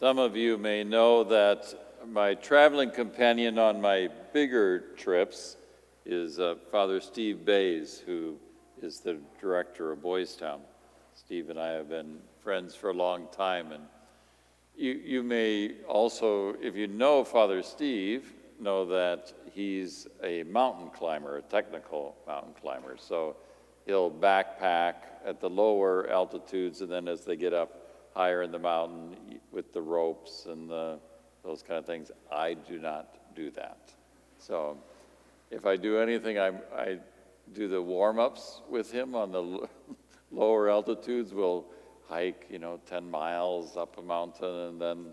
Some of you may know that my traveling companion on my bigger trips is Father Steve Bays, who is the director of Boys Town. Steve and I have been friends for a long time, and you may also, if you know Father Steve, know that he's a mountain climber, a technical mountain climber. So he'll backpack at the lower altitudes, and then as they get up higher in the mountain with the ropes and those kind of things. I do not do that. So if I do anything, I do the warm-ups with him on the lower altitudes. We'll hike, 10 miles up a mountain, and then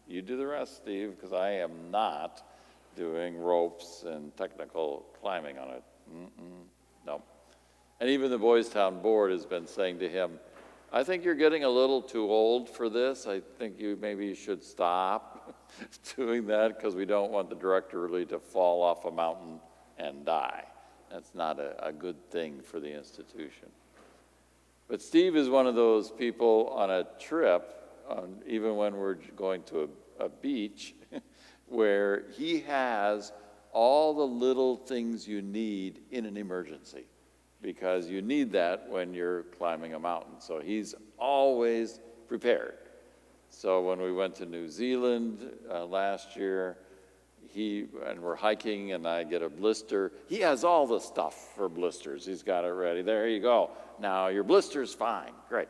you do the rest, Steve, because I am not doing ropes and technical climbing on it. No. And even the Boys Town board has been saying to him, I think you're getting a little too old for this. I think maybe you should stop doing that, because we don't want the director really to fall off a mountain and die. That's not a good thing for the institution. But Steve is one of those people on a trip, even when we're going to a beach, where he has all the little things you need in an emergency, because you need that when you're climbing a mountain. So he's always prepared. So when we went to New Zealand last year, and we're hiking and I get a blister, he has all the stuff for blisters. He's got it ready. There you go. Now your blister's fine. Great.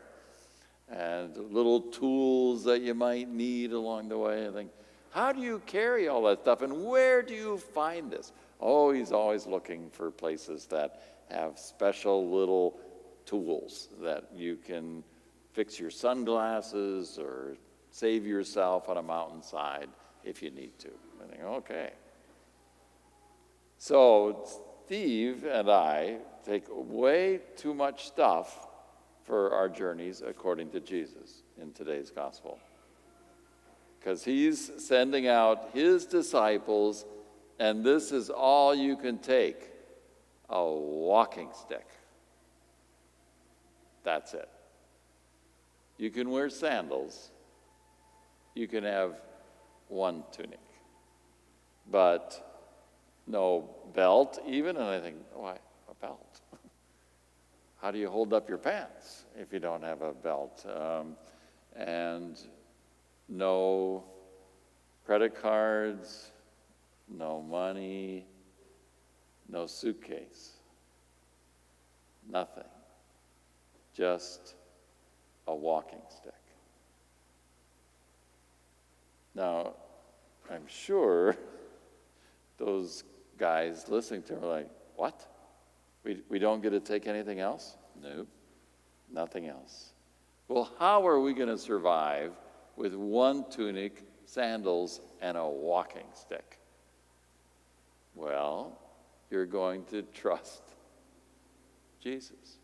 And little tools that you might need along the way. I think, how do you carry all that stuff, and where do you find this? Oh, he's always looking for places that have special little tools that you can fix your sunglasses or save yourself on a mountainside if you need to. I think, okay. So Steve and I take way too much stuff for our journeys according to Jesus in today's gospel, because he's sending out his disciples, and this is all you can take: a walking stick. That's it. You can wear sandals. You can have one tunic, but no belt even. And I think, why a belt? How do you hold up your pants if you don't have a belt? And no credit cards, no money, no suitcase, nothing, just a walking stick. Now, I'm sure those guys listening to him are like, what? We don't get to take anything else? Nope, nothing else. Well, how are we going to survive with one tunic, sandals, and a walking stick? Well, you're going to trust Jesus,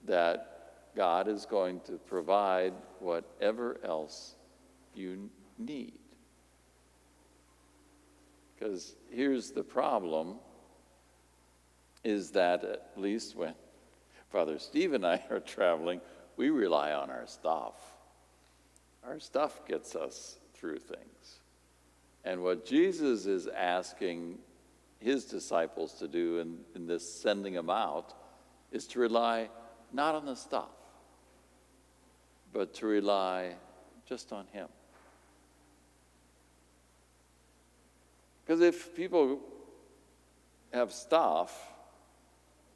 that God is going to provide whatever else you need. Because here's the problem, is that at least when Father Steve and I are traveling, we rely on our stuff. Our stuff gets us through things. And what Jesus is asking his disciples to do in this sending them out is to rely not on the stuff, but to rely just on him. Because if people have stuff,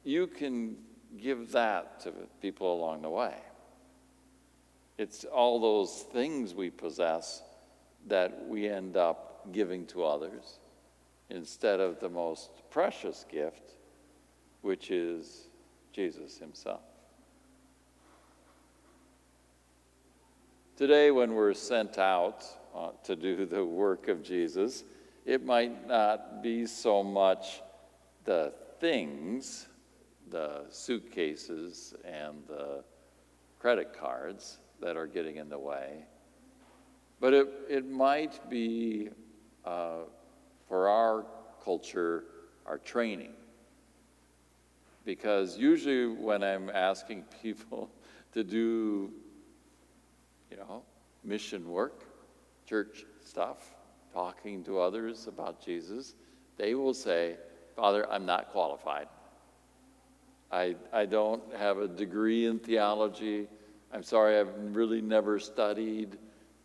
you can give that to people along the way. It's all those things we possess that we end up giving to others instead of the most precious gift, which is Jesus himself. Today, when we're sent out to do the work of Jesus, it might not be so much the things, the suitcases and the credit cards that are getting in the way, but it might be, for our culture, our training. Because usually when I'm asking people to do, mission work, church stuff, talking to others about Jesus, they will say, Father, I'm not qualified. I don't have a degree in theology. I'm sorry, I've really never studied.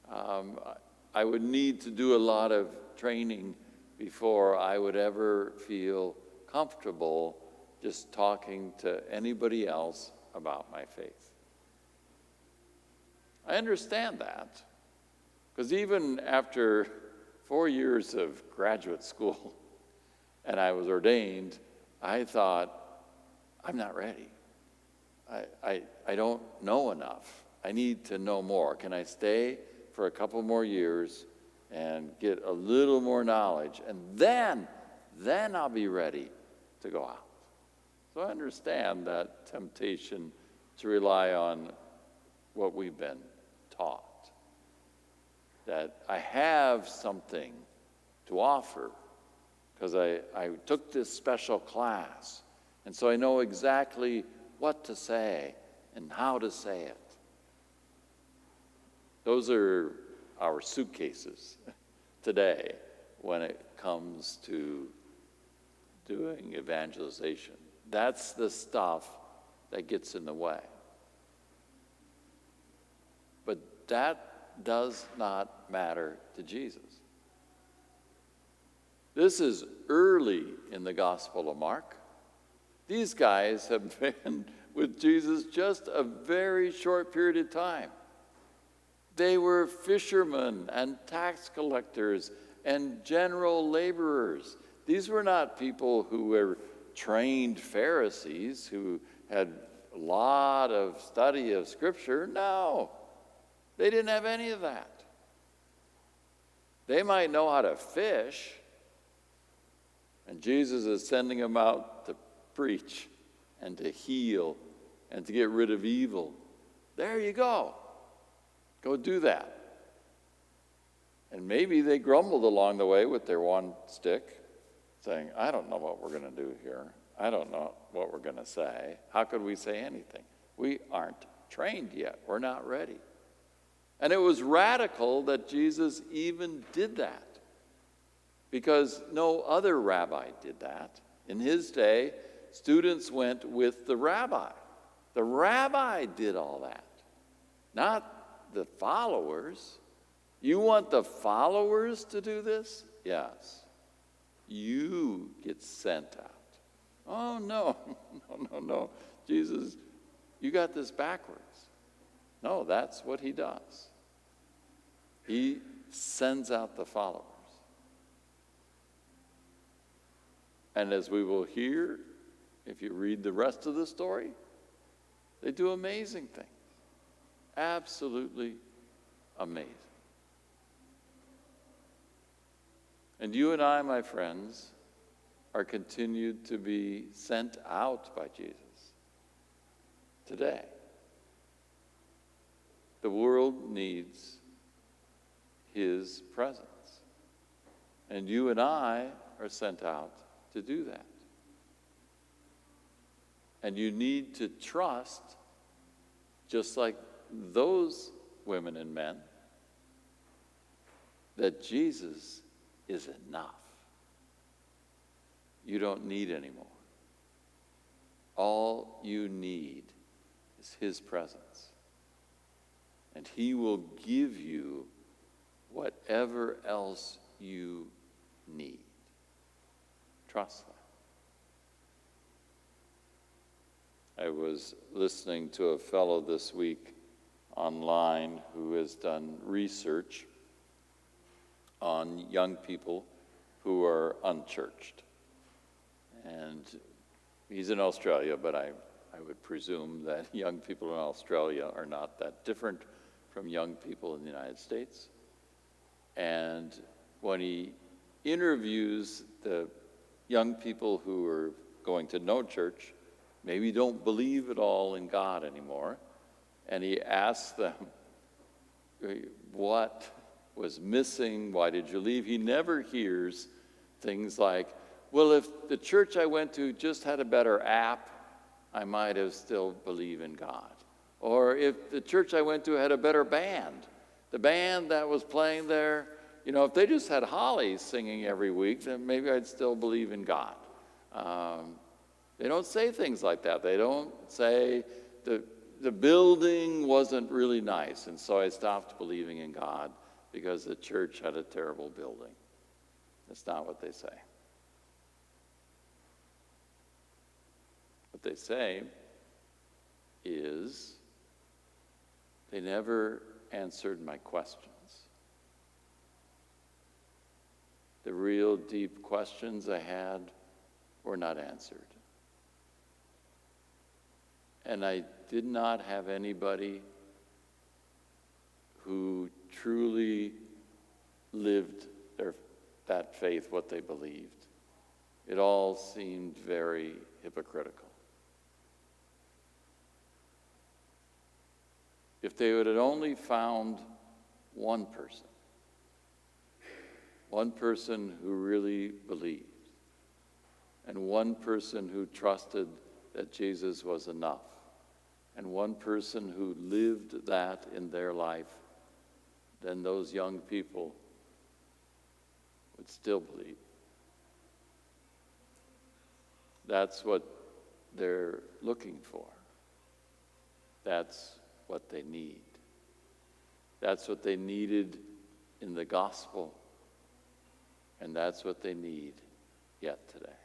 I would need to do a lot of training before I would ever feel comfortable just talking to anybody else about my faith. I understand that, because even after 4 years of graduate school and I was ordained, I thought, I'm not ready. I don't know enough. I need to know more. Can I stay for a couple more years and get a little more knowledge, and then I'll be ready to go out. So I understand that temptation to rely on what we've been taught, that I have something to offer because I took this special class, and so I know exactly what to say and how to say it. Those are our suitcases today when it comes to doing evangelization. That's the stuff that gets in the way. But that does not matter to Jesus. This is early in the Gospel of Mark. These guys have been with Jesus just a very short period of time. They were fishermen and tax collectors and general laborers. These were not people who were trained Pharisees who had a lot of study of Scripture. No, they didn't have any of that. They might know how to fish, and Jesus is sending them out to preach and to heal and to get rid of evil. There you go. Go do that. And maybe they grumbled along the way with their one stick, saying, I don't know what we're going to do here. I don't know what we're going to say. How could we say anything? We aren't trained yet. We're not ready. And it was radical that Jesus even did that, because no other rabbi did that. In his day, students went with the rabbi. The rabbi did all that, not the followers. You want the followers to do this? Yes. You get sent out. Oh, no, no. Jesus, you got this backwards. No, that's what he does. He sends out the followers. And as we will hear, if you read the rest of the story, they do amazing things. Absolutely amazing. And you and I, my friends, are continued to be sent out by Jesus today. The world needs his presence. And you and I are sent out to do that. And you need to trust, just like those women and men, that Jesus is enough. You don't need any more. All you need is his presence. And he will give you whatever else you need. Trust that. I was listening to a fellow this week online who has done research on young people who are unchurched. And he's in Australia, but I would presume that young people in Australia are not that different from young people in the United States. And when he interviews the young people who are going to no church, maybe don't believe at all in God anymore, and he asks them, what was missing? Why did you leave? He never hears things like, well, if the church I went to just had a better app, I might have still believed in God. Or if the church I went to had a better band, The band that was playing there, if they just had Holly singing every week, then maybe I'd still believe in God. They don't say things like that. They don't say the building wasn't really nice, and so I stopped believing in God because the church had a terrible building. That's not what they say. What they say is they never answered my questions. The real deep questions I had were not answered. And I did not have anybody who truly lived that faith, what they believed. It all seemed very hypocritical. If they would have only found one person who really believed, and one person who trusted that Jesus was enough, and one person who lived that in their life, then those young people would still believe. That's what they're looking for. That's what they need. That's what they needed in the gospel, and that's what they need yet today.